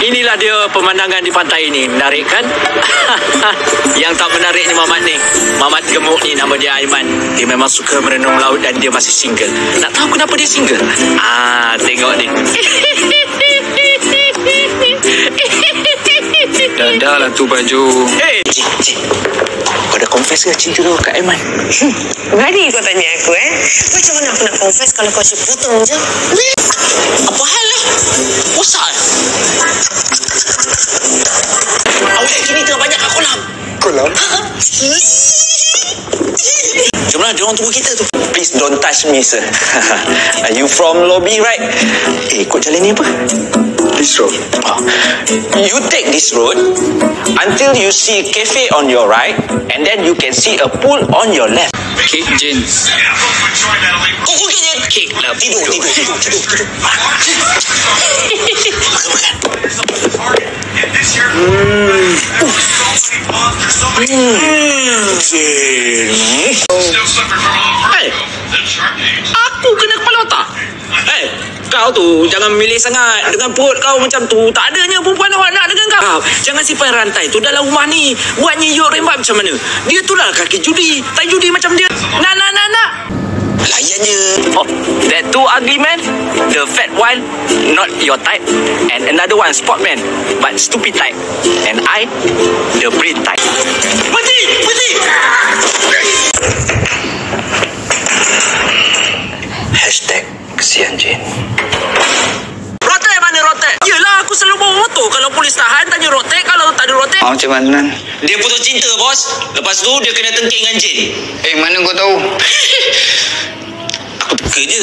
Inilah dia pemandangan di pantai ini. Menarik kan? Yang tak menarik ni Mamat ni. Mamat gemuk ni, nama dia Aiman. Dia memang suka merenung laut dan dia masih single. Nak tahu kenapa dia single? Tengok ni. Dah lah tu baju. Cik. Kau dah confess ke cinta kau kat Aiman? Berani kau tanya aku Macam mana aku nak confess kalau kau asyik potong je? Apa hal lah? Bosan. Awak kini tengah banyak kat kolam. Kolam? Jomlah, dia orang tunggu kita tu. Please don't touch me, sir. Are you from lobby, right? Ikut jalan ni apa? This road. You take this road until you see cafe on your right, and then you can see a pool on your left. Cake Jane. Kau Jane. Cake lah. Tidur. Aku kena kepala otak. Kau tu jangan memilih sangat. Dengan perut kau macam tu, tak adanya perempuan awak nak dengan kau. Jangan simpan rantai tu dalam rumah ni. Buat nyiyuk rembat macam mana? Dia tu lah kaki judi. Tak judi macam dia. Nak. Layan je. That two ugly man, the fat one, not your type. And another one, sport man, but stupid type. And I, the brain type. Berhenti! Hashtag kesian Jane. Rotek mana rotek? Yelah, aku selalu bawa motor. Kalau polis tahan, tanya rotek. Kalau tak ada rotek, Macam mana? dia putus cinta, bos. Lepas tu, dia kena tengking dengan Jane. Mana kau tahu? Aku teka je.